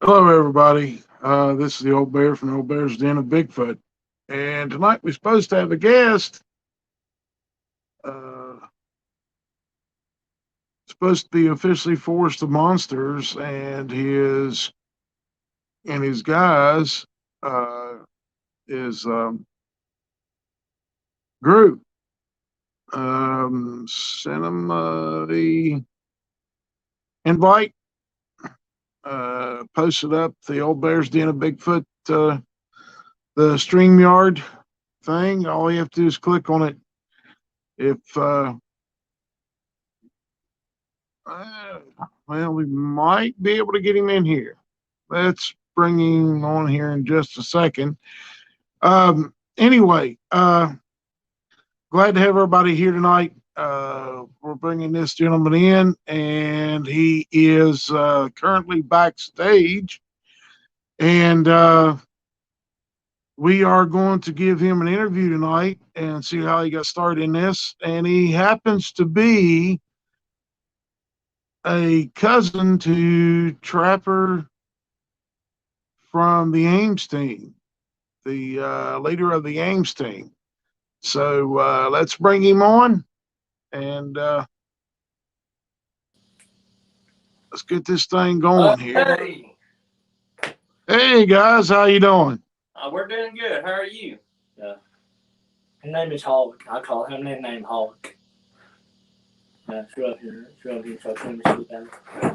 Hello, everybody. This is the old bear from the Old Bear's Den of Bigfoot. And tonight we're supposed to have a guest. Uh, Supposed to be officially Forest of Monsters, and his guys uh, is group. Sent him the invite. Posted up the Old Bear's Den of Bigfoot, the StreamYard thing. All you have to do is click on it. If Uh, well, we might be able to get him in here. Let's bring him on here in just a second. Anyway, glad to have everybody here tonight. We're bringing this gentleman in, and he is currently backstage, and we are going to give him an interview tonight and see how he got started in this. And he happens to be a cousin to Trapper from the Ames team, the leader of the Ames team. So let's bring him on and let's get this thing going here. Hey, Hey guys, how you doing? we're doing good. How are you? His name is Hulk. I call him nickname Hulk. So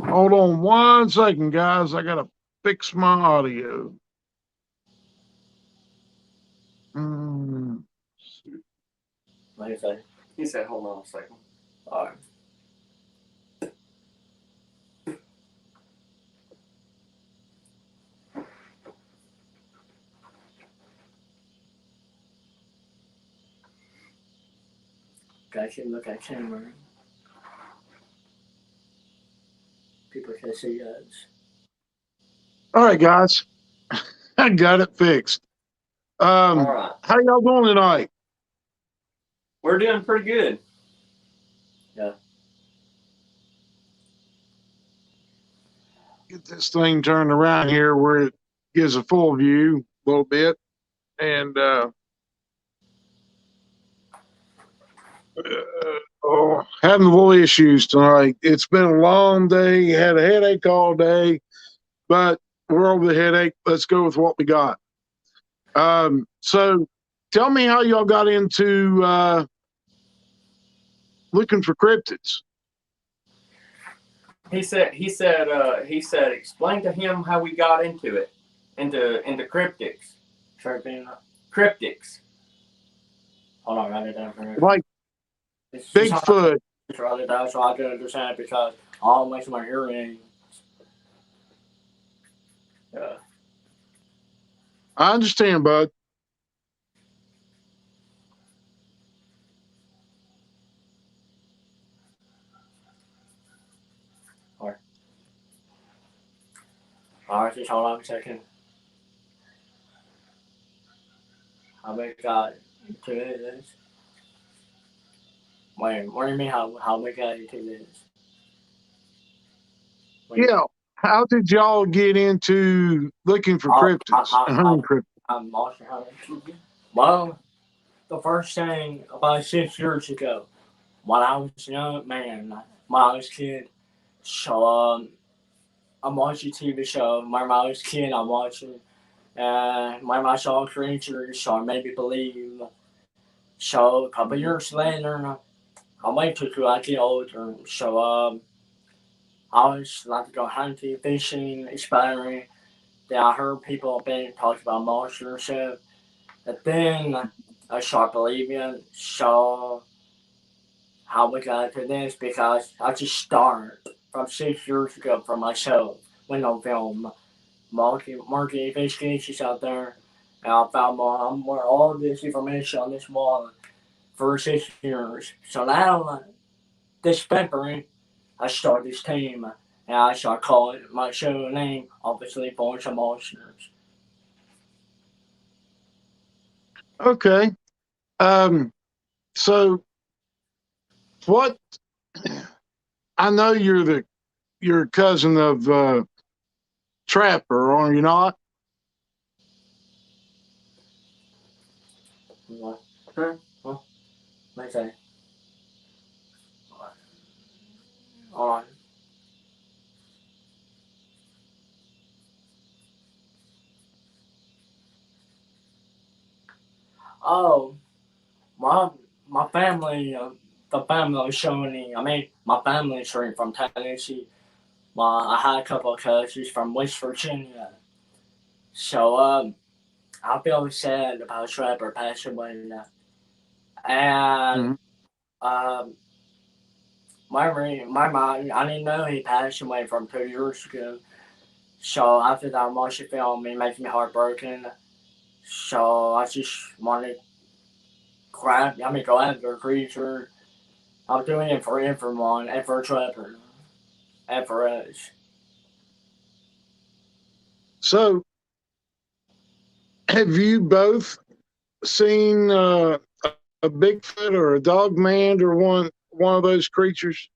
Hold on one second, guys. I gotta fix my audio. What do you say? He said, hold on a second. All right. Guys should look at camera. People can see us. All right, guys. I got it fixed. All right. How y'all doing tonight? We're doing pretty good. Get this thing turned around here where it gives a full view a little bit. And having a little issues tonight. It's been a long day. Had a headache all day, but we're over the headache. Let's go with what we got. So tell me how y'all got into looking for cryptids. He said, explain to him how we got into it, into cryptics. Cryptics. Hold on, write it down for me. Like Bigfoot. Write it down so I can understand because I'll make my earrings. Yeah. I understand, bud. All right, just hold on a second. How we got into this? Wait, what do you mean how we got into this? Yeah. How did y'all get into looking for cryptids? I'm monster hunting. Well, the first thing about 6 years ago, when I was a young man, when I was a kid, so I'm watching TV show. When I was a kid, I'm watching. When I saw creatures, so I made me believe. So a couple years later, I waited till I get older. So I was like to go hunting, fishing, exploring. Then I heard people being talked about monsters and stuff. And then I started believing. So how we got into this because I just started from 6 years ago for myself when I film market investigations out there. And I found more all this information on this wall for 6 years. So now this February I started this team and I started calling my show name obviously Voice of Monsters. Okay. So what I know you're a cousin of trapper, are you not? What? Huh? Huh? Mấy say. Alright. Oh, my my family, the family showing. I mean, my family straight from Tennessee. I had a couple of cousins from West Virginia. So I feel sad about Trapper passing away now. And Mhm. um, my mom, I didn't know he passed away from 2 years ago. So after that much film, it makes me heartbroken. So I just wanted to go after a creature. I'm doing it for everyone and for Trapper and for us. So, have you both seen a Bigfoot or a dog man or one of those creatures?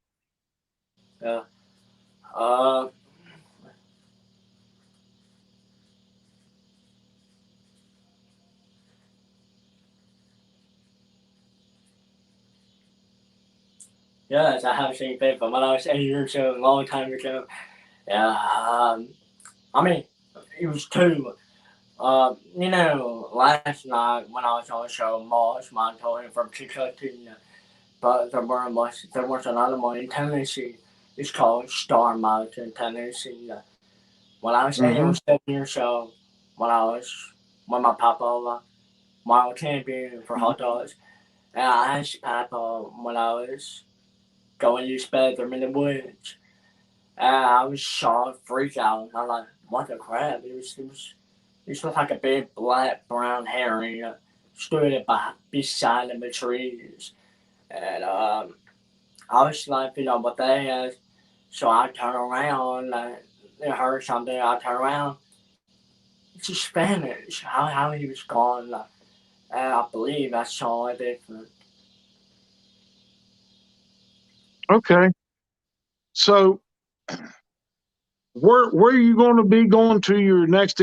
Yeah. Uh, yes, I have seen Bigfoot when I was 8 years old, a long time ago. Yeah. I mean, it was two. Last night when I was on the show, Moss, mine told him from Kentucky, but there was another one in Tennessee. It's called Star Mountain, Tennessee. When I was eight Mm-hmm. or 7 years old, when I was when my papa my champion for hot dogs, and I asked Papa when I was going to use bathroom in the woods. And I was shocked, freaked out. I'm like, what the crap? It looked like a big black brown herring stood beside the trees. And I was like, what the heck? So I turned around, I heard something. I turned around. It's just Spanish. How he was gone. And I believe I saw it different. Okay. So, where are you going to be going to your next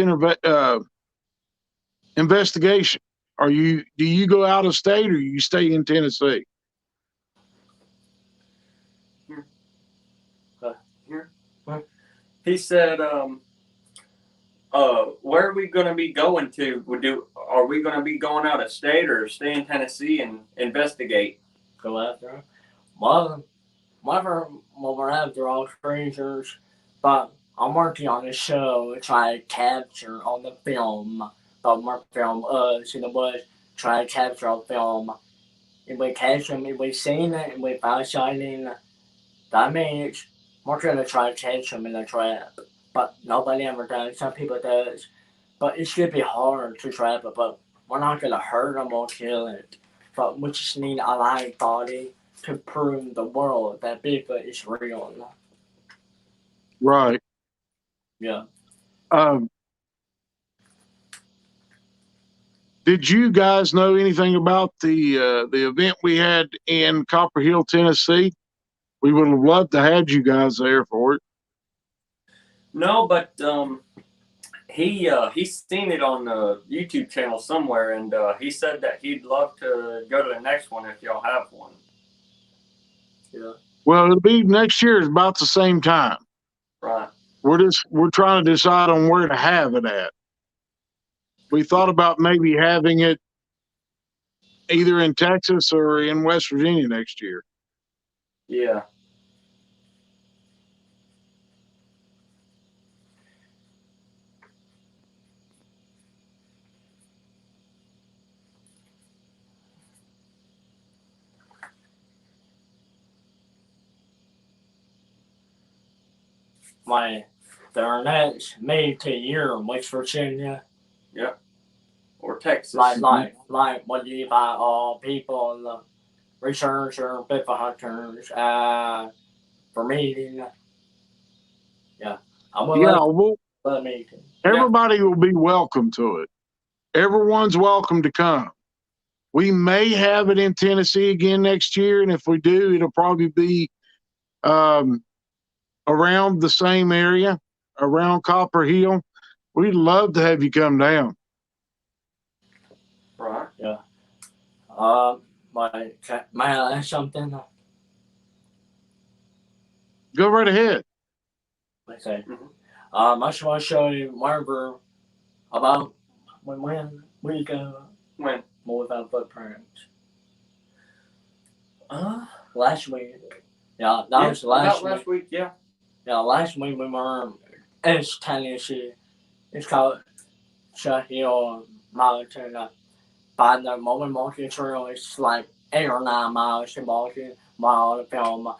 investigation? Do you go out of state or you stay in Tennessee? Here. He said, where are we going to be going to? Are we going to be going out of state or stay in Tennessee and investigate? Go after him. Well, we're after all creatures, but I'm working on a show to try to capture on the film. But we're film us in the woods, try to capture on film. If we catch them, if we seen it, if we found sighting, that means we're gonna try to catch them in the trap. But nobody ever does. Some people does. But it should be hard to trap it. But we're not gonna hurt them or kill it. But we just need a live body to prove the world that Bigfoot is real. Right. Yeah. Um, did you guys know anything about the event we had in Copper Hill, Tennessee? We would have loved to have you guys there for it. No, but he's seen it on the YouTube channel somewhere, and he said that he'd love to go to the next one if y'all have one. Yeah. Well, it'll be next year. It's about the same time. Right. We're trying to decide on where to have it at. We thought about maybe having it either in Texas or in West Virginia next year. Yeah. My their next May to year in West Virginia. Yep. Or Texas. Like what you buy all people the researcher, Bigfoot hunters, for meeting. Yeah. I'm gonna Yeah, well, let meeting. everybody will be welcome to it. Everyone's welcome to come. We may have it in Tennessee again next year, and if we do, it'll probably be um, around the same area. around Copper Hill, we'd love to have you come down. Right. Yeah. May I ask something? Go right ahead. Okay. Mhm. I just want to show you remember about when we go When? more without footprints. Last week. Yeah, that was last about last week. Yeah. Yeah, last week we were in Tennessee. It's called Shut Hill Mountain. By the moment market trail, it's like 8 or 9 miles to market mile to film.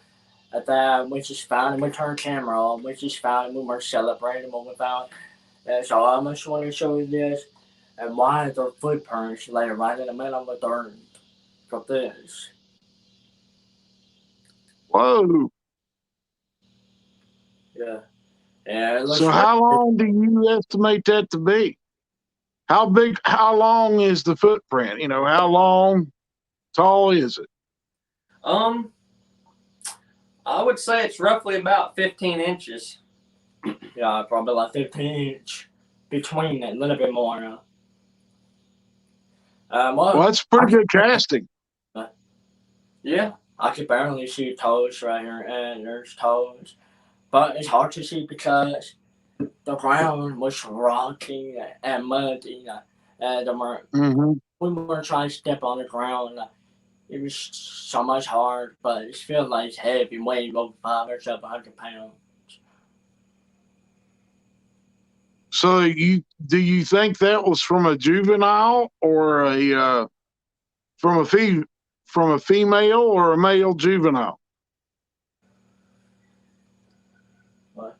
At that, we just found and we turned camera on. We just found and we were celebrating what we found. So I just want to show you this and why their footprints lay right in the middle of the dirt for this. Whoa. Yeah. Yeah, it looks So really how long do you estimate that to be? How long is the footprint? You know, how long, tall is it? I would say it's roughly about 15 inches. yeah, probably like 15 inch between it, a little bit more. Well, that's pretty good casting. Yeah. I could barely see toes right here, and there's toes. But it's hard to see because the ground was rocky and muddy. And Mm-hmm. we were trying to step on the ground. It was so much hard, but it feels like it's heavy, weighing over 500 or 700 pounds. So do you think that was from a juvenile or a from a from a female or a male juvenile? What?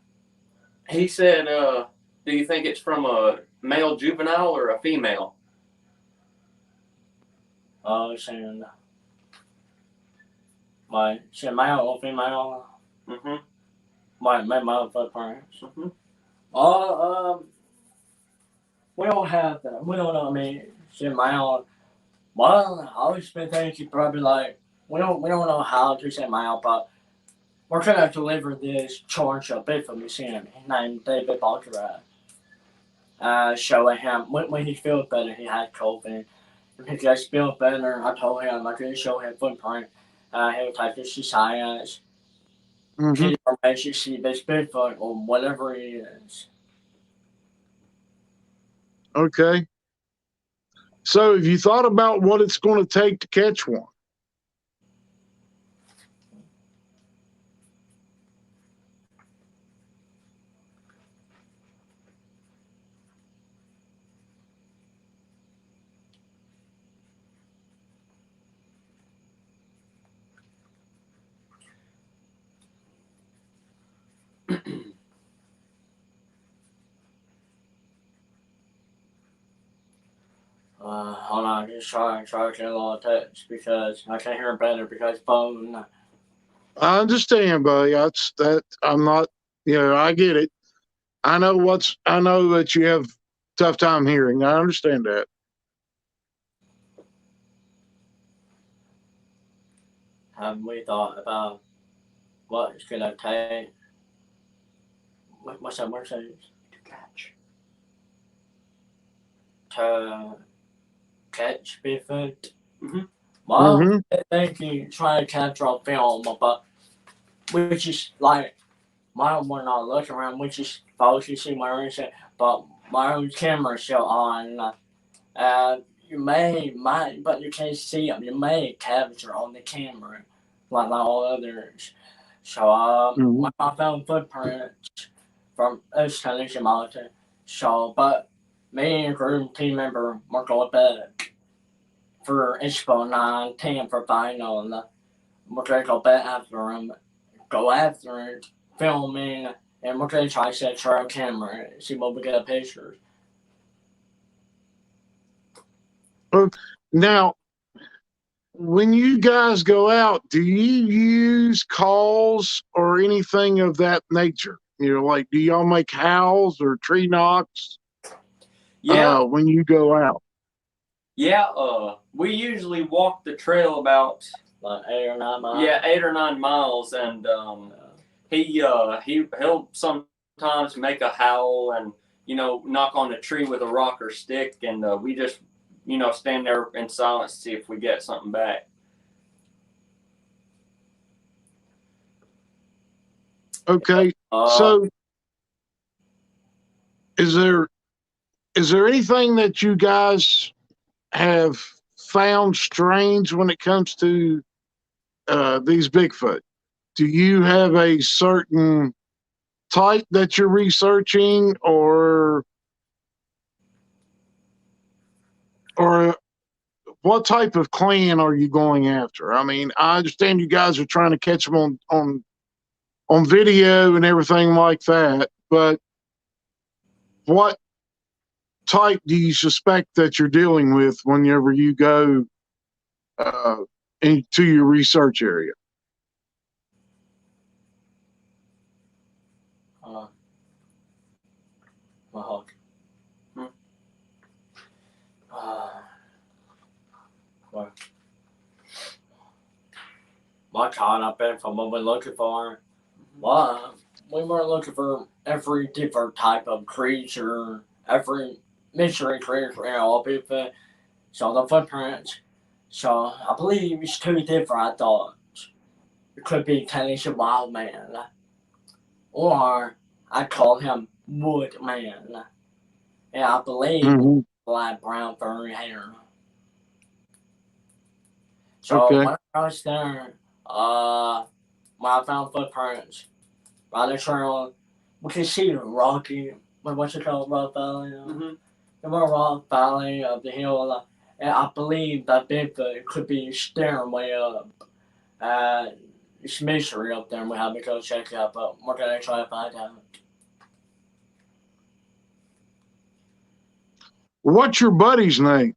He said, do you think it's from a male juvenile or a female? Saying my male or female? Mm-hmm. My footprints. Mm-hmm. We don't have that. We don't know. I mean, male. Well, I always been thinking probably like we don't know how to say male, but we're gonna deliver this charge of Bigfoot museum named David Barker. Showing him when he felt better, he had COVID. When he just felt better, I told him I could show him footprint. He would take this to science, Mm-hmm. get information, see this Bigfoot or whatever it is. Okay. So have you thought about what it's going to take to catch one? Hold on, just try to get a little touch because I can't hear better because phone. I understand, buddy. That's that. I'm not. You know, I get it. I know that you have tough time hearing. I understand that. Have we thought about what it's gonna take? What's that word says? To catch Bigfoot. Mm-hmm. Well, Mm-hmm. I think you try to capture on film, but we just like we're not looking around. We just focusing my own shit, but my own camera still on. You might, but you can't see them. You may capture on the camera, like all others. So, Mm-hmm. I found footprints from East Tennessee Mountain. So, but me and a group team member were going back for Expo 9, 10 for final, and we're gonna go back after them, go after it, filming, and we're gonna try to set trail camera, see what we get pictures. Now, when you guys go out, do you use calls or anything of that nature? You know, like do y'all make howls or tree knocks Yeah. when you go out? Yeah. We usually walk the trail about Like 8 or 9 miles. 8 or 9 miles, and he'll sometimes sometimes make a howl and, knock on a tree with a rock or stick, and we just, stand there in silence to see if we get something back. Okay. So is there anything that you guys have found strange when it comes to these Bigfoot? Do you have a certain type that you're researching, or what type of clan are you going after? I mean, I understand you guys are trying to catch them on video and everything like that, but what type do you suspect that you're dealing with whenever you go into your research area? Well, what kind of info what we're looking for? Well, we were looking for every different type of creature, every mystery creature, all people. So the footprints. So I believe it's two different thoughts. It could be Tennessee Wild Man, or I call him Wood Man. And I believe black, brown, furry hair. So when I was there, when I found footprints by the trail, we could see the rocky, what's it called, rock valley? The more rock valley of the hill. And I believe that Bigfoot could be staring way up. It's mystery up there, and we have to go check it out, but we're going to try to find out. What's your buddy's name?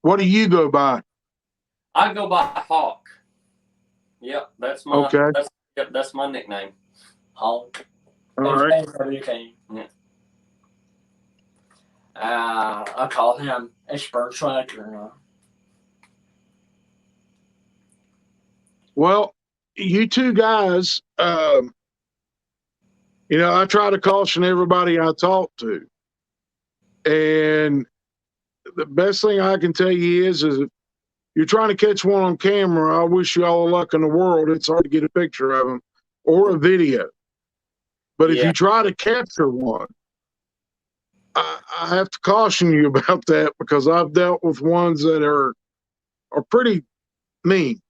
What do you go by? I go by Hawk. Yep, that's my that's my nickname. Hawk. All right. Yeah. I call him Expert Tracker. Well, you two guys, I try to caution everybody I talk to. And the best thing I can tell you is if you're trying to catch one on camera, I wish you all the luck in the world. It's hard to get a picture of them or a video. But if you try to capture one, I have to caution you about that, because I've dealt with ones that are pretty mean.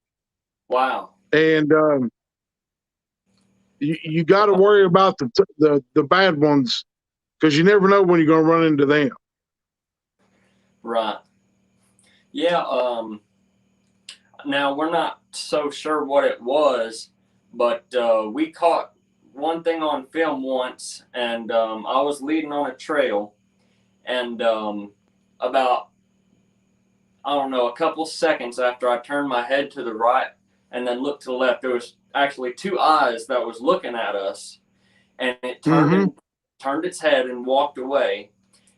Wow. And you got to worry about the bad ones, because you never know when you're going to run into them. Right. Yeah. Now we're not so sure what it was, but we caught one thing on film once, and I was leading on a trail, and about, I don't know, a couple seconds after I turned my head to the right and then looked to the left, there was actually two eyes that was looking at us, and it turned its head and walked away,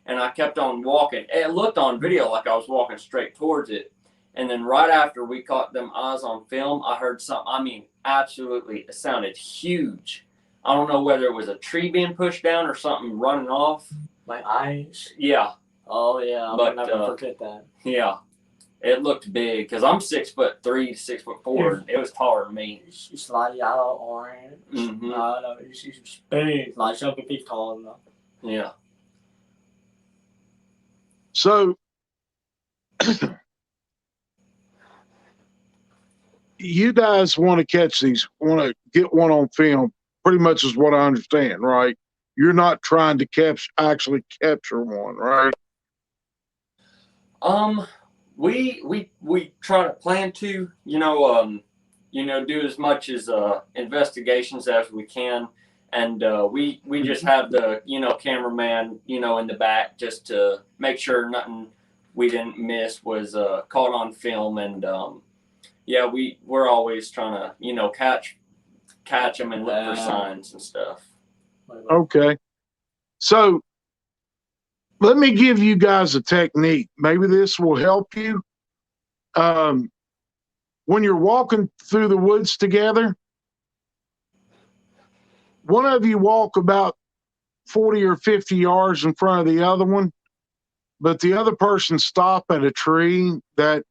and I kept on walking. It looked on video like I was walking straight towards it, and then right after we caught them eyes on film, I heard something. I mean, absolutely, it sounded huge. I don't know whether it was a tree being pushed down or something running off. My eyes? Yeah. Oh, yeah. I'll never forget that. Yeah. It looked big, because I'm 6'3", 6'4". It was taller than me. It's like yellow, orange. No, it's big. Like 7 feet tall enough. Yeah. So you guys want to catch these, want to get one on film, pretty much is what I understand, right? You're not trying to actually capture one, right? We try to plan to, do as much as investigations as we can, and we just have the cameraman in the back just to make sure nothing we didn't miss was caught on film, and we're always trying to catch them and look for signs and stuff. Okay, so let me give you guys a technique. Maybe this will help you. When you're walking through the woods together, one of you walk about 40 or 50 yards in front of the other one, but the other person stopped at a tree that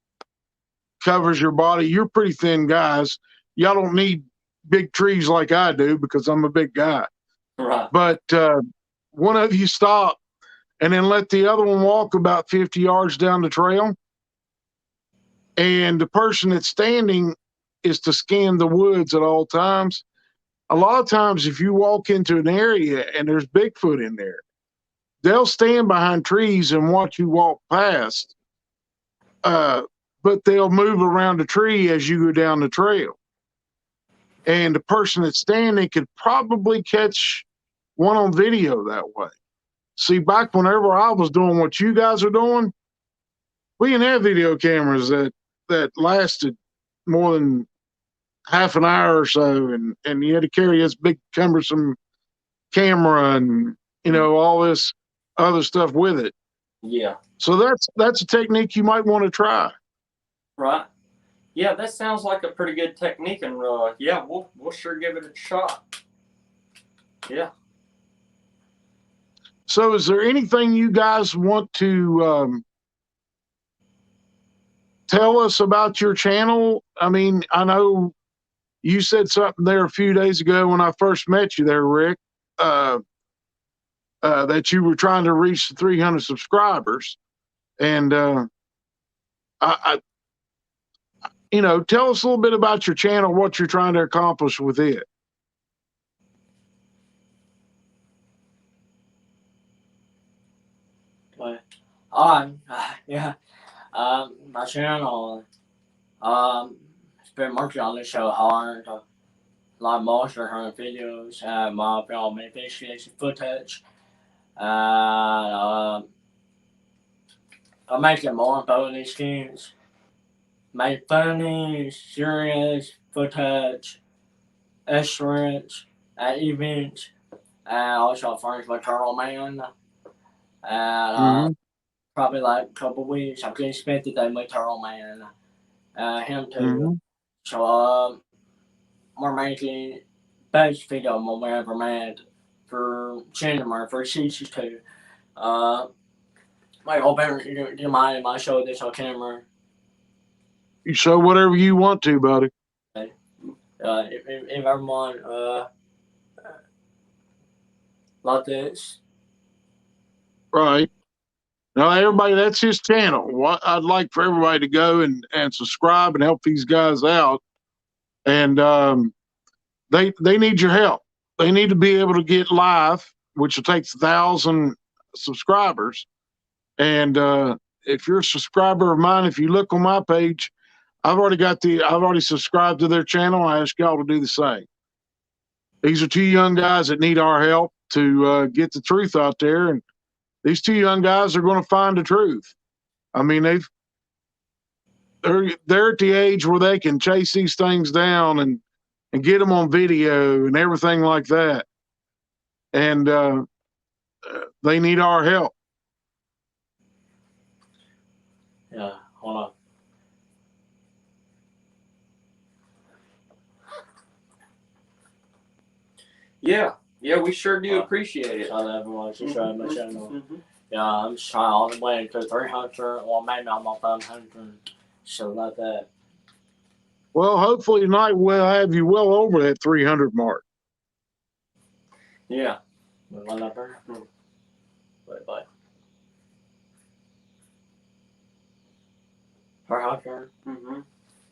covers your body. You're pretty thin guys. Y'all don't need big trees like I do because I'm a big guy. Right. But one of you stop and then let the other one walk about 50 yards down the trail. And the person that's standing is to scan the woods at all times. A lot of times, if you walk into an area and there's Bigfoot in there, they'll stand behind trees and watch you walk past, but they'll move around the tree as you go down the trail. And the person that's standing could probably catch one on video that way. See, back whenever I was doing what you guys are doing, we didn't have video cameras that lasted more than half an hour or so, and you had to carry this big cumbersome camera and all this other stuff with it. Yeah. So that's a technique you might want to try. Right. Yeah, that sounds like a pretty good technique, and yeah, we'll sure give it a shot. Yeah. So, is there anything you guys want to tell us about your channel? I mean, I know you said something there a few days ago when I first met you there, Rick, that you were trying to reach the 300 subscribers. And I tell us a little bit about your channel, what you're trying to accomplish with it. Yeah. My channel, it's been working on this so hard. A lot of monster hunting videos, my film investigation footage. I'm making more bonus games. Make funny, serious footage, extras at events, and also friends with Turtle Man. And probably like a couple weeks, I can spend the day with Turtle Man. Him too. So we're making best video we ever made for cinema for season 2. I hope you mind if I show this on camera. You show whatever you want to, buddy. If everyone like this. Right. Now, everybody, that's his channel. What I'd like for everybody to go and subscribe and help these guys out. And they need your help. They need to be able to get live, which will take 1,000 subscribers. And if you're a subscriber of mine, if you look on my page, I've already subscribed to their channel. I ask y'all to do the same. These are 2 young guys that need our help to get the truth out there. And these 2 young guys are going to find the truth. I mean, they're at the age where they can chase these things down and get them on video and everything like that. And they need our help. Yeah, hold on. Yeah, we sure do appreciate it. I love everyone subscribe my channel. Yeah, I'm trying all the way to 300, or maybe I'm on 500, so like that. Well, hopefully tonight we'll have you well over that 300 mark. Yeah. One number. Wait, bye. 400.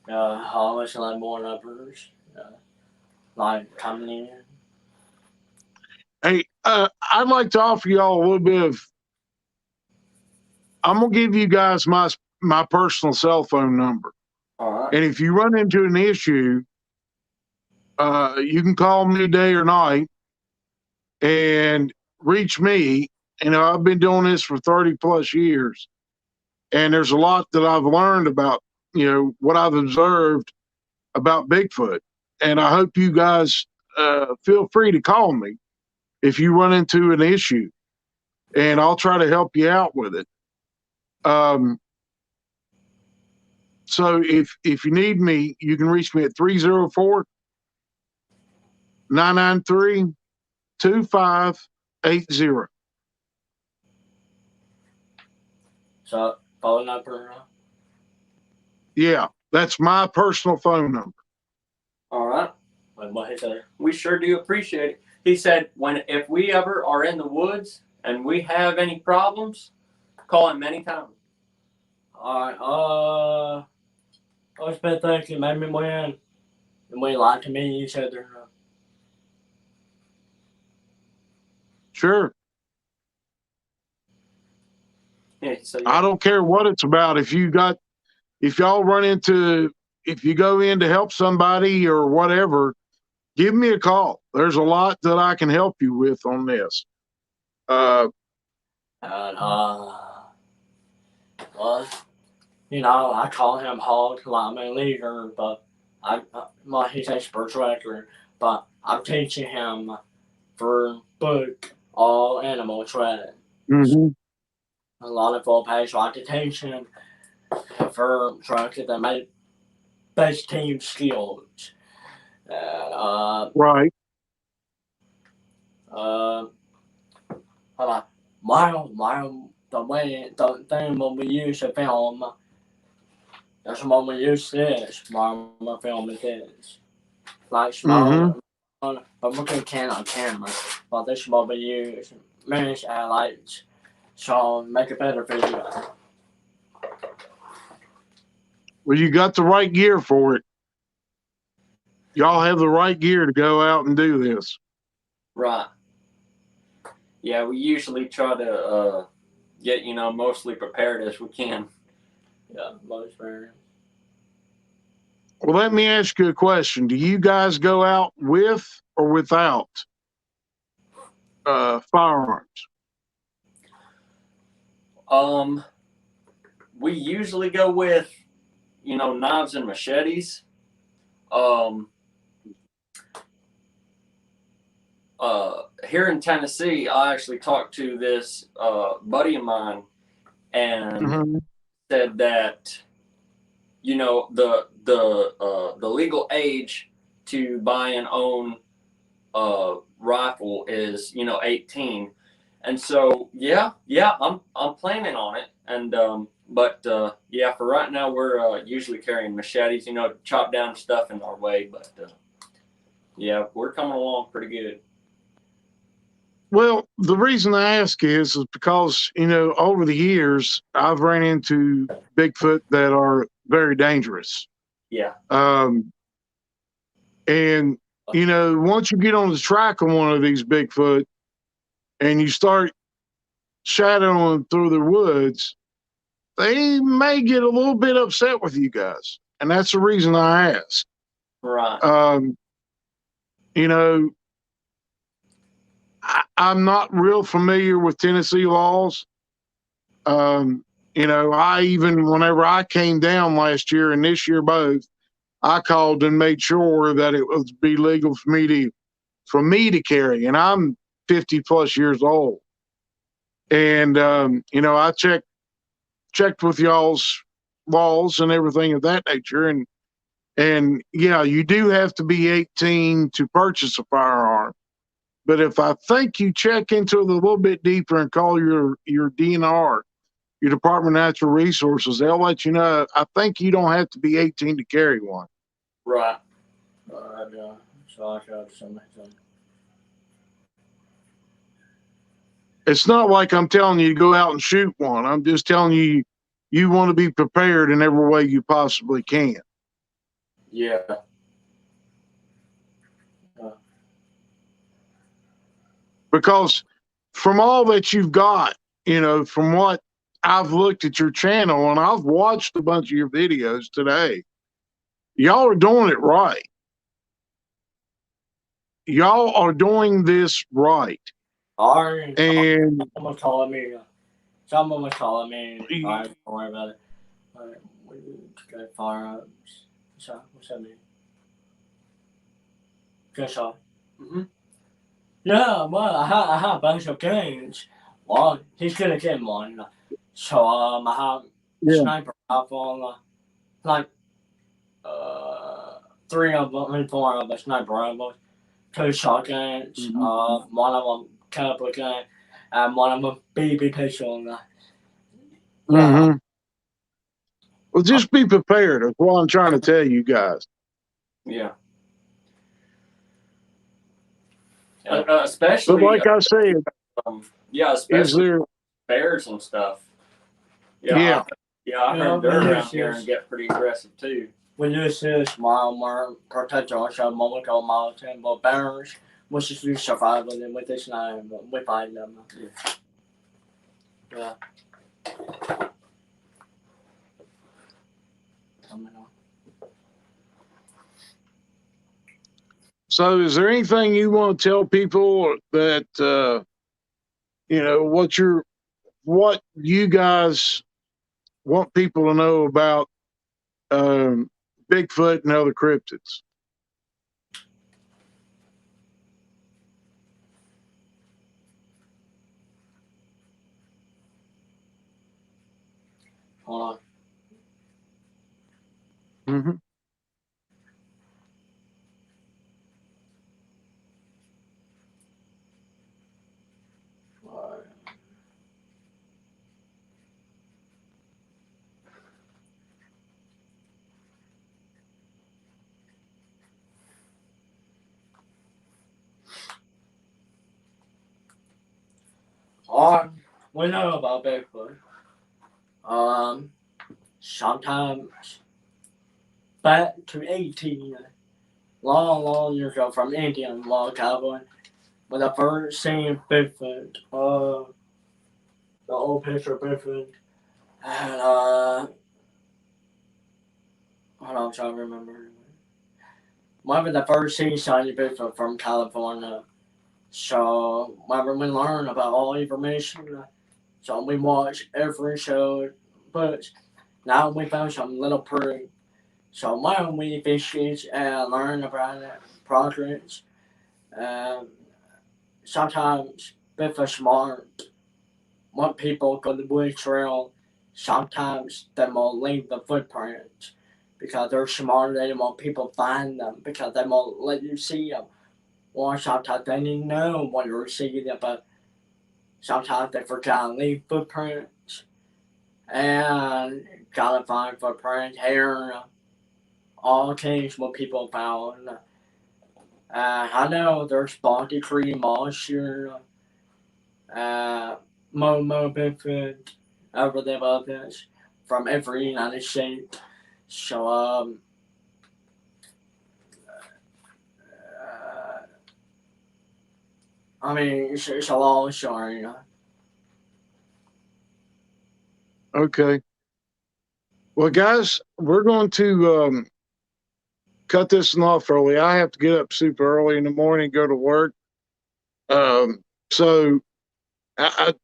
How much like more numbers? Like coming in. Hey, I'd like to offer y'all a little bit of. I'm gonna give you guys my personal cell phone number. All right. And if you run into an issue, you can call me day or night and reach me. I've been doing this for 30 plus years, and there's a lot that I've learned about, what I've observed about Bigfoot. And I hope you guys feel free to call me if you run into an issue, and I'll try to help you out with it. So if you need me, you can reach me at 304-993-25 80. So, phone number. Yeah, that's my personal phone number. All right. What he said. We sure do appreciate it. He said, if we ever are in the woods and we have any problems, call him anytime. Alright, I was been thinking maybe when we like to meet each other. Sure. Yeah, so I don't care what it's about. If you go in to help somebody or whatever, give me a call. There's a lot that I can help you with on this. And well, I call him Hog, like I'm a leader, but he's a spiritual director, but I'm teaching him for book all animal trade. Mm-hmm. A lot of full page like to teach him for trying to get them base team skills. And Right. hold on. The thing when we use to film, that's when we use this. My film is this. Like small, but we can on camera. But this will be used many highlights, so make a better video. Well, you got the right gear for it. Y'all have the right gear to go out and do this. Right. Yeah, we usually try to get, mostly prepared as we can. Yeah, most very. Well, let me ask you a question. Do you guys go out with or without firearms? We usually go with, knives and machetes. Here in Tennessee, I actually talked to this buddy of mine and said that, the legal age to buy and own a rifle is 18, and so yeah, I'm planning on it, and but for right now we're usually carrying machetes, chop down stuff in our way, but we're coming along pretty good. Well, the reason I ask is because, over the years, I've ran into Bigfoot that are very dangerous. Yeah. And, once you get on the track of one of these Bigfoot and you start shadowing them through the woods, they may get a little bit upset with you guys. And that's the reason I ask. Right. I'm not real familiar with Tennessee laws. I even, whenever I came down last year and this year both, I called and made sure that it would be legal for me to carry. And I'm 50 plus years old. And, I checked with y'all's laws and everything of that nature. And yeah, you do have to be 18 to purchase a firearm. But if I think you check into it a little bit deeper and call your DNR, your Department of Natural Resources, they'll let you know. I think you don't have to be 18 to carry one. Right. So I showed something. It's not like I'm telling you to go out and shoot one. I'm just telling you want to be prepared in every way you possibly can. Yeah. Because from all that you've got, from what I've looked at your channel and I've watched a bunch of your videos today, y'all are doing it right. Y'all are doing this right. And someone calling me. Someone was calling me. Don't worry about it. We need to get firearms. What's that mean? Good shot. Yeah, well, I have a bunch of games. Well, he's gonna get one. So I have sniper rifle, like 3 of them, 4 of them sniper rifles, 2 shotguns. One of them couple of guys, and one of them baby picture. Mm-hmm. Well, just be prepared. That's what I'm trying to tell you guys. Yeah. But Especially, like I said, yeah, is especially there? bears and stuff. Yeah. I heard they're around here and get pretty aggressive too. We use this more protect ourselves molecule mountain, but bears, which is we survive with them with this name, we find them. Yeah. So, is there anything you want to tell people that what you guys want people to know about Bigfoot and other cryptids? Hold on. Mm-hmm. We know about Bigfoot. Sometimes back to 18, long years ago from Indian log cowboy, when I first seen Bigfoot, the old picture of Bigfoot, and hold on, I'm trying to remember. Remember the first seen shiny Bigfoot from California. So whenever we learn about all information, so we watch every show, but now we found some little proof. So when we fish it and learn about it, progress, sometimes Bigfoot smart. When people go to the wood trail, sometimes they will leave the footprints because they're smart. They don't want people find them because they won't let you see them. Or sometimes they didn't know when you were seeing them, but sometimes they forgot to leave footprints. And gotta find footprints here. All kinds what people found. I know there's body cream moisture, Momo Bigfoot, over there about this from every United States. So I mean it's a long story. Okay. Well, guys, we're going to cut this one off early. I have to get up super early in the morning, go to work. So I'd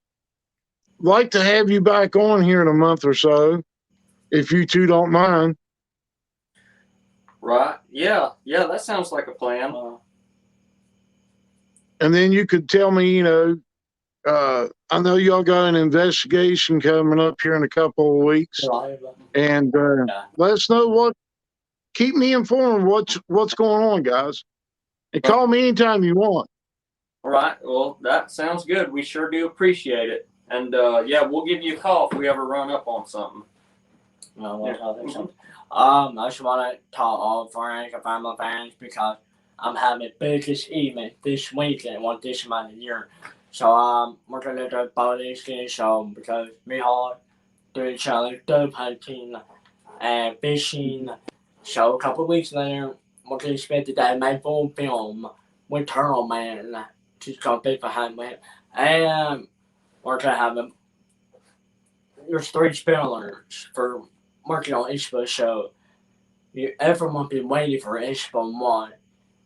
like to have you back on here in a month or so, if you two don't mind. Right? Yeah, that sounds like a plan. And then you could tell me, I know y'all got an investigation coming up here in a couple of weeks, and let us know keep me informed what's going on, guys. And call me anytime you want. All right. Well, that sounds good. We sure do appreciate it. And we'll give you a call if we ever run up on something. I just want to talk all friends and family fans because I'm having the biggest event this weekend, this month of year. So we're gonna do a bowling ski show because we have doing challenge dove hunting and fishing. So a couple of weeks later, we're gonna spend the day making full film with Turtle Man to compete for Handman. And we're gonna have there's 3 spoilers for working on Expo show. Everyone been waiting for Expo 1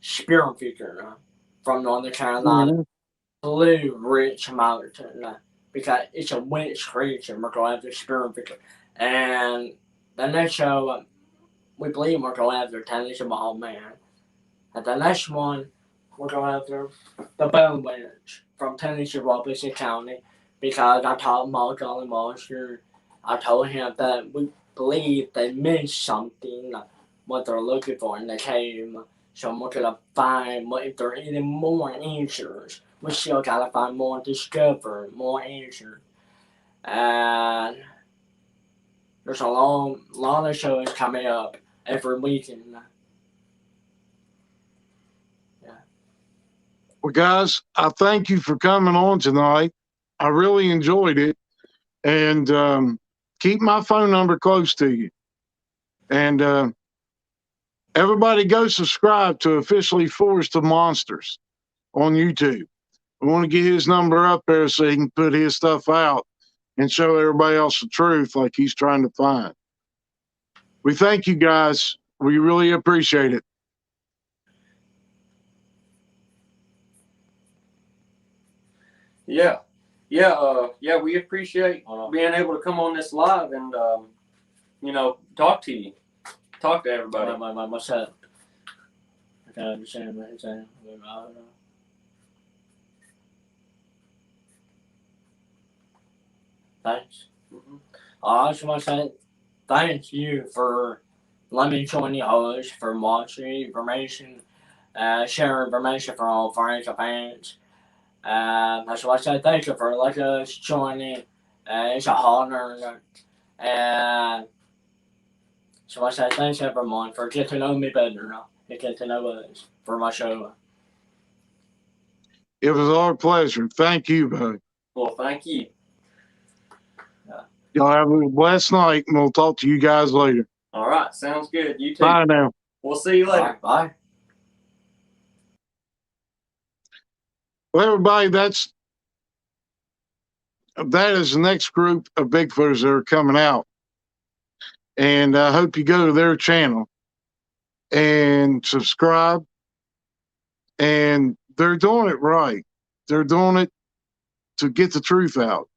spirit figure from Northern Carolina. Mm-hmm. Blue Ridge Mountain because it's a witch creature. We're going after spirit figure. And the next show, we believe we're going after Tennessee Mahal Man. And the next one, we're going after the Bone Witch from Tennessee Robinson County because I told Mulholland Monster, I told him that we believe they missed something, what they're looking for in the cave. So we're gonna find if there are any more answers we still gotta find more, discover more answers. And there's a lot of shows coming up every weekend. Well, guys, I thank you for coming on tonight. I really enjoyed it. And keep my phone number close to you. And everybody go subscribe to Officially Forest of Monsters on YouTube. We want to get his number up there so he can put his stuff out and show everybody else the truth like he's trying to find. We thank you guys. We really appreciate it. Yeah, we appreciate being able to come on this live and talk to you, talk to everybody. What's up? I can't understand what he's saying. Thanks. I just want to say thank you for letting me join the host, for watching information, sharing information for all friends and fans. I just want to say thank you for letting us join in. It's an honor. And so I say thanks everyone for getting to know me better now. And get to know us for my show. It was our pleasure. Thank you, bud. Well, thank you. Y'all have a blessed night, and we'll talk to you guys later. All right, sounds good. You too. Bye now. We'll see you later. Bye. Well, everybody, that is the next group of Bigfooters that are coming out. And I hope you go to their channel and subscribe. And they're doing it right. They're doing it to get the truth out.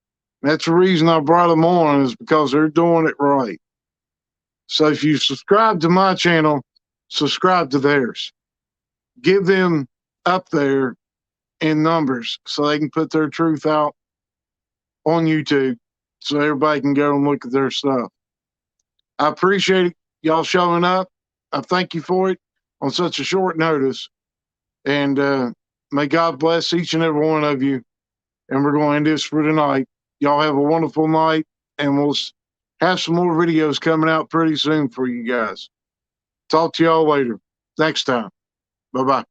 That's the reason I brought them on, is because they're doing it right. So if you subscribe to my channel, subscribe to theirs. Give them up there in numbers so they can put their truth out on YouTube so everybody can go and look at their stuff. I appreciate y'all showing up. I thank you for it on such a short notice. And may God bless each and every one of you. And we're going to end this for tonight. Y'all have a wonderful night, and we'll have some more videos coming out pretty soon for you guys. Talk to y'all later. Next time. Bye-bye.